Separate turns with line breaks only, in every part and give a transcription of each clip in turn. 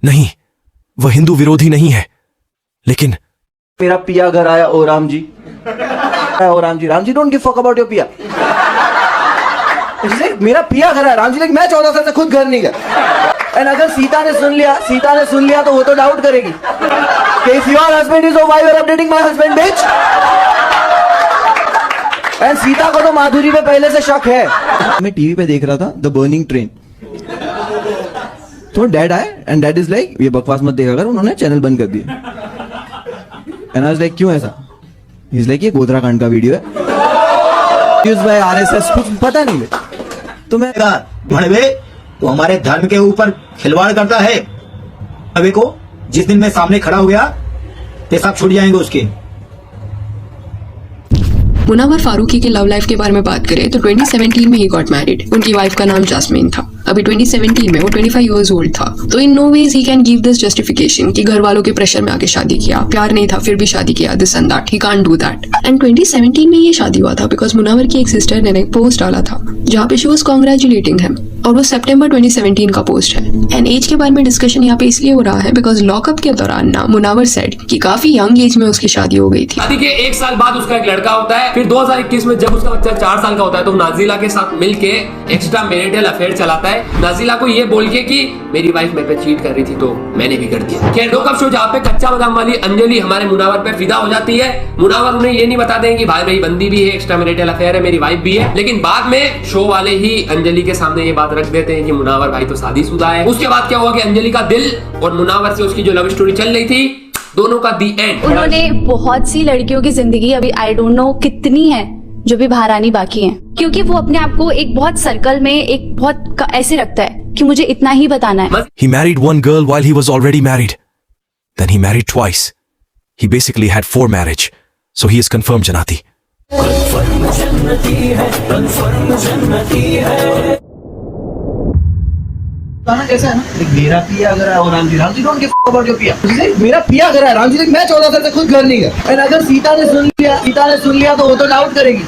नहीं, वह हिंदू विरोधी नहीं है, लेकिन
मेरा पिया घर आया, ओ राम जी, ओ Ram ji don't give fuck about your पिया। मेरा पिया घर आया, राम जी, लेकिन मैं 14 साल से खुद घर नहीं गया। एंड अगर सीता ने सुन लिया तो वो तो डाउट करेगी कि if your husband is why you are updating my husband bitch. And Sita को तो माधुरी पे पहले से शक है। मैं टीवी पे देख रहा था द बर्निंग ट्रेन, तो डैड आए एंड डैड इज लाइक ये बकवास मत देखा कर, उन्होंने चैनल बंद कर दिया। एंड आई वाज लाइक क्यों ऐसा? ही इज लाइक ये गोधरा कांड का वीडियो है, यूज्ड बाय आरएसएस, कुछ पता नहीं है। तो मैं
भड़वे तो हमारे धर्म के ऊपर खिलवाड़ करता है। भड़वे को जिस दिन मैं सामने खड़ा हो गया पेशाब छूट जाएंगे उसके।
मुनावर फारूकी के लव लाइफ के बारे में बात करें तो 2017 में ही गॉट मैरिड। उनकी वाइफ का नाम जास्मीन था। अभी 2017 में वो 25 इयर्स ओल्ड था। तो in no ways he can give this justification कि घर वालों के प्रेशर में आके शादी किया, प्यार नहीं था फिर भी शादी किया, this and that, he can't do that. And 2017 में ये शादी हुआ था बिकॉज मुनावर की एक सिस्टर ने एक पोस्ट डाला था जहाँ पे शी वाज कांग्रेचुलेटिंग हिम, और वो सितंबर 2017 का पोस्ट है। एंड एज के बारे में डिस्कशन यहाँ पे इसलिए हो रहा है बिकॉज लॉकअप के दौरान ना मुनावर सेड कि काफी यंग एज में उसकी शादी हो गई थी।
शादी के 1 साल बाद उसका एक लड़का होता है। फिर 2021 में जब उसका बच्चा 4 साल का होता है तो नाजिला के साथ मिलके एक्स्ट्रा मैरिटल अफेयर चलाता है, नाजिला को ये बोल के कि मेरी वाइफ मेरे पे चीट कर रही थी तो मैंने भी कर दिया। खैर लॉकअप शो जहाँ पे कच्चा बादाम वाली अंजलि हमारे मुनावर पे फिदा हो जाती है। मुनावर उन्हें ये नहीं बताते हैं कि भाई मेरी बंदी भी है, एक्स्ट्रा मैरिटल अफेयर है, मेरी वाइफ भी है, लेकिन बाद में शो वाले ही अंजलि के सामने ये बात रख देते हैं कि मुनावर भाई तो शादीशुदा है। उसके बाद क्या हुआ कि अंजलि का दिल और मुनावर से उसकी जो लव स्टोरी चल रही थी दोनों का दी एंड।
उन्होंने बहुत सी लड़कियों की जिंदगी अभी आई डोंट नो कितनी है जो भी बाहर आनी बाकी है, क्योंकि वो अपने आप को एक बहुत सर्कल में एक बहुत ऐसे रखता है कि मुझे इतना ही बताना है।
he married one girl while he was already married. Then he married twice. He basically had 4 marriage. So he is confirmed Jannati.
कैसा है ना, मेरा पिया घर आया, Ram ji don't give fuck about your पिया। मेरा पिया घर आया, राम जी, लेकिन मैं 14 साल से खुद घर नहीं गया। एंड अगर सीता ने सुन लिया तो वो तो डाउट करेगी।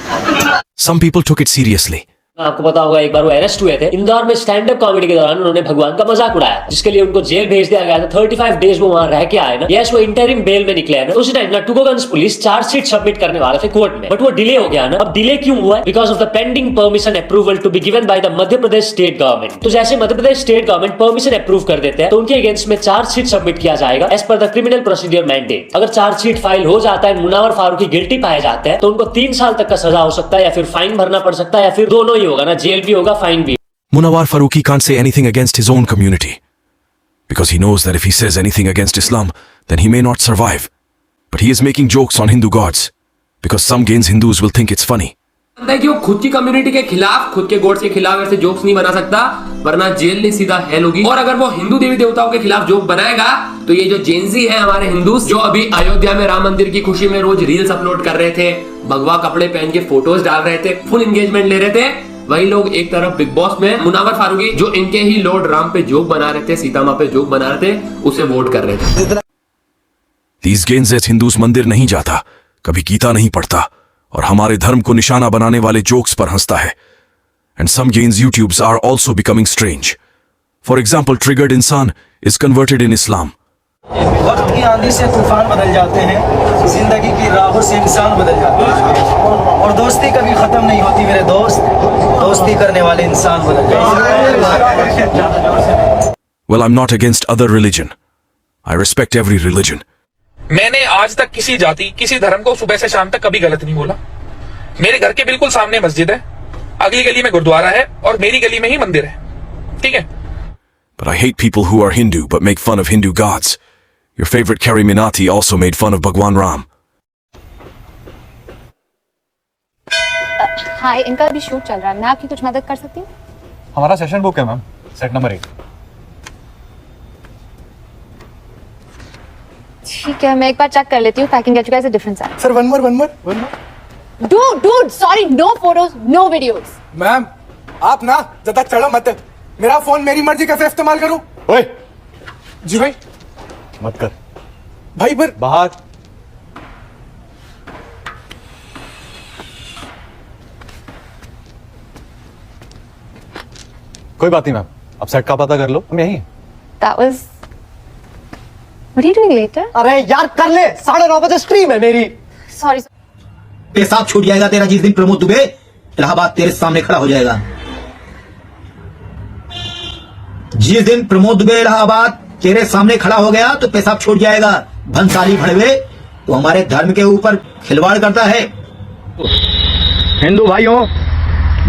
Some people took it seriously.
आपको पता होगा एक बार वो अरेस्ट हुए थे इंदौर में स्टैंड अप कॉमेडी के दौरान। उन्होंने भगवान का मजाक उड़ाया जिसके लिए उनको जेल भेज दिया गया था। 35 डेज वो वहां रह के आए ना। यस वो इंटरिम बेल में निकले हैं। उसी टाइम ना टुकोगंज पुलिस चार्जशीट सबमिट करने वाले थे कोर्ट में, बट वो डिले हो गया ना। अब डिले क्यों हुआ? Because of the pending permission approval to be given by the Madhya Pradesh state government. तो जैसे Madhya Pradesh state government permission approve कर देते हैं तो उनके अगेंस्ट में चार्जशीट सबमिट किया जाएगा as per the criminal procedure mandate. अगर चार्जशीट फाइल हो जाता है, मुनावर फारूकी गिल्टी पाए जाते हैं तो उनको 3 साल तक का सजा हो सकता है, या फिर फाइन भरना पड़ सकता है, या फिर दोनों ही होगा ना, जेल भी होगा फाइन भी।
Munawar Farooqi can't say anything against his own community because he knows that if he says anything against Islam, then he may not survive. But he is making jokes on Hindu gods because some gains Hindus will think it's funny.
कि वो खुद की community के खिलाफ, खुद के God's के खिलाफ ऐसे जोक्स नहीं बना सकता वरना जेल नहीं सीधा हेल होगी। और अगर वो हिंदू देवी देवताओं के खिलाफ जोक बनाएगा तो ये जो जेंजी है हमारे हिंदूस, जो अभी अयोध्या में राम मंदिर की खुशी में रोज रील्स अपलोड कर रहे थे, भगवा कपड़े पहन के फोटोज डाल रहे थे, फुल एंगेजमेंट ले रहे थे, वही लोग एक तरफ बिग बॉस में मुनावर फारूकी जो इनके ही लॉर्ड राम पे जोक बना रहे थे, सीता माँ पे जोक बना रहे थे, उसे वोट कर रहे थे।
These gains as Hindus मंदिर नहीं जाता, कभी गीता नहीं पढ़ता और हमारे धर्म को निशाना बनाने वाले जोक्स पर हंसता है। And some gains YouTubes are also becoming strange. For example, triggered इंसान is converted in Islam.
वक्त की आंधी से तूफान बदल जाते हैं, जिंदगी की राहों से इंसान बदल जाते हैं, और दोस्ती कभी खत्म नहीं होती मेरे दोस्त, दोस्ती करने वाले इंसान बदल जाते हैं।
Well, I'm not against other religion. I respect every religion.
मैंने आज तक किसी जाति, किसी धर्म को सुबह से शाम तक कभी गलत नहीं बोला। मेरे घर के बिल्कुल सामने मस्जिद है, अगली गली में गुरुद्वारा है और मेरी गली में ही मंदिर है, ठीक है?
But I hate people who are Hindu but make fun of Hindu gods. Your favorite Carrie Minati also made fun of Bhagwan Ram.
हाय, इनका अभी शूट चल रहा है, मैं आपकी कुछ मदद कर सकती हूँ?
हमारा सेशन बुक है मैम, सेट नंबर 8।
ठीक है, मैं एक बार चेक कर लेती हूँ, packing get you guys a different size.
Sir one more.
Dude sorry, no photos no videos.
Ma'am आप ना ज्यादा चढ़ो मत, मेरा फोन मेरी मर्जी कैसे इस्तेमाल करूं? ओए जी भाई मत कर भाई, पर बाहर कोई बात नहीं मैम, अब सेट का पता कर लो, हम यहीं हैं।
That was What are you doing later?
अरे यार कर ले, 9:30 बजे स्ट्रीम है मेरी।
Sorry.
पेशाब छूट जाएगा तेरा जिस दिन प्रमोद दुबे इलाहाबाद तेरे सामने खड़ा हो जाएगा। जिस दिन प्रमोद दुबे इलाहाबाद तेरे सामने खड़ा हो गया तो पेशाब छूट जाएगा। भंसाली भड़वे तो हमारे धर्म के ऊपर खिलवाड़ करता है।
हिंदू भाइयों,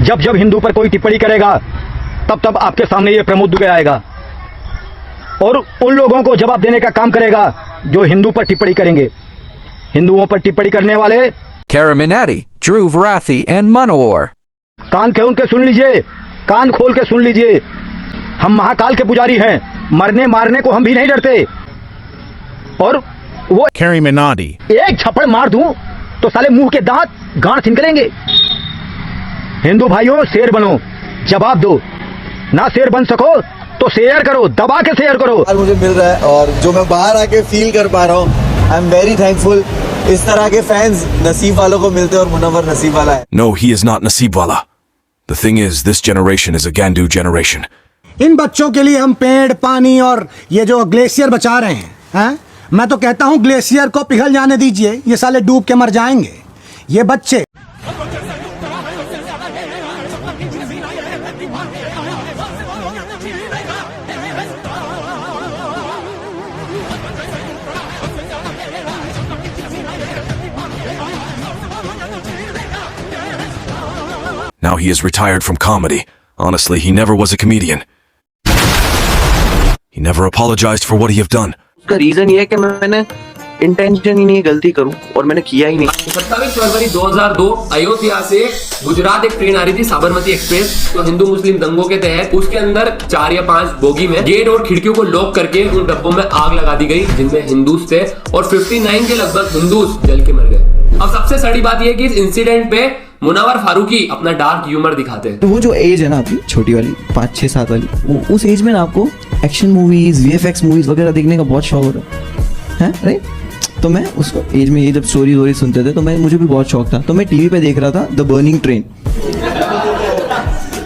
जब जब हिंदू पर कोई टिप्पणी करेगा तब तब आपके सामने ये प्रमोद दुबे आएगा और उन लोगों को जवाब देने का काम करेगा जो हिंदू पर टिप्पणी करेंगे। हिंदुओं पर टिप्पणी करने वाले
Karaminati, Drew Varathy, and Manowar.
कान खोल के सुन लीजिए, कान खोल के सुन लीजिए। हम महाकाल के पुजारी हैं, मरने मारने को हम भी नहीं डरते। और वो
Karaminati.
एक छप्पड़ मार दूं तो साले मुंह के दांत गांठ निकलेंगे। हिंदू भाइयों, शेर बनो, जवाब दो। ना शेर बन सको तो शेयर करो, दबा के शेयर करो।
मुझे मिल रहा है और जो मैं बाहर आके फील कर पा रहा हूँ, आई एम वेरी थैंकफुल। इस तरह के फैंस नसीब वालों को मिलते हैं और मुनव्वर नसीब वाला है।
No, he is not Naseeb Wala. The thing is, this generation is a Gandu generation.
इन बच्चों के लिए हम पेड़, पानी और ये जो ग्लेशियर बचा रहे हैं, मैं तो कहता हूँ ग्लेशियर को पिघल जाने दीजिए, ये साले डूब के मर जाएंगे। ये बच्चे
Now he is retired from comedy. Honestly, he never was a comedian. He never apologized for what he have done.
उसका रीजन ये है कि मैंने इंटेंशन ही नहीं गलती करूं और मैंने किया ही नहीं।
27 फरवरी 2002 अयोध्या से गुजरात एक ट्रेन आ रही थी, साबरमती एक्सप्रेस। तो हिंदू मुस्लिम दंगों के तहत उसके अंदर 4 या 5 बोगी में गेट और खिड़कियों को लॉक करके उन डब्बों में आग लगा दी गई, जिनमें हिंदूस थे और 59 के लगभग हिंदूस जल के मर गए। अब सबसे सड़ी बात यह कि इस इंसिडेंट पे मुनव्वर फारूकी अपना डार्क ह्यूमर दिखाते हैं।
तो वो जो एज है ना आपकी छोटी वाली 5, 6, 7 वाली, वो उस एज में ना आपको एक्शन मूवीज, VFX मूवीज वगैरह देखने का बहुत शौक होता है, राइट? तो मैं उस एज में ये जब स्टोरी सुनते थे तो मुझे भी बहुत शौक था। तो मैं टीवी पे देख रहा था द बर्निंग ट्रेन।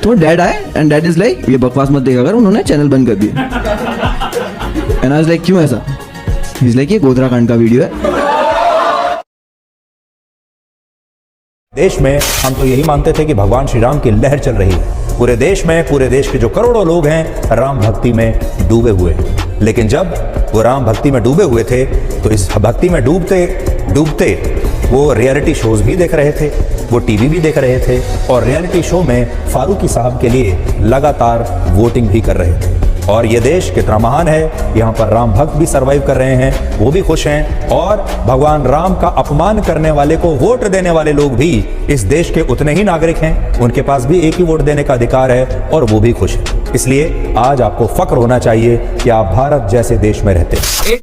तो डैड आए एंड डैड इज लाइक, ये बकवास मत देखा कर, उन्होंने चैनल बंद कर दिया। एंड आई वाज लाइक, क्यों ऐसा? ही इज लाइक, ये गोधरा कांड का वीडियो है।
देश में हम तो यही मानते थे कि भगवान श्री राम की लहर चल रही है। पूरे देश में, पूरे देश के जो करोड़ों लोग हैं राम भक्ति में डूबे हुए हैं। लेकिन जब वो राम भक्ति में डूबे हुए थे तो इस भक्ति में डूबते डूबते वो रियलिटी शोज भी देख रहे थे, वो टीवी भी देख रहे थे और रियलिटी शो में फारूकी साहब के लिए लगातार वोटिंग भी कर रहे थे। और ये देश कितना महान है, यहाँ पर राम भक्त भी सरवाइव कर रहे हैं, वो भी खुश हैं। और भगवान राम का अपमान करने वाले को वोट देने वाले लोग भी इस देश के उतने ही नागरिक हैं, उनके पास भी एक ही वोट देने का अधिकार है और वो भी खुश हैं। इसलिए आज आपको फक्र होना चाहिए कि आप भारत जैसे देश में रहते हैं।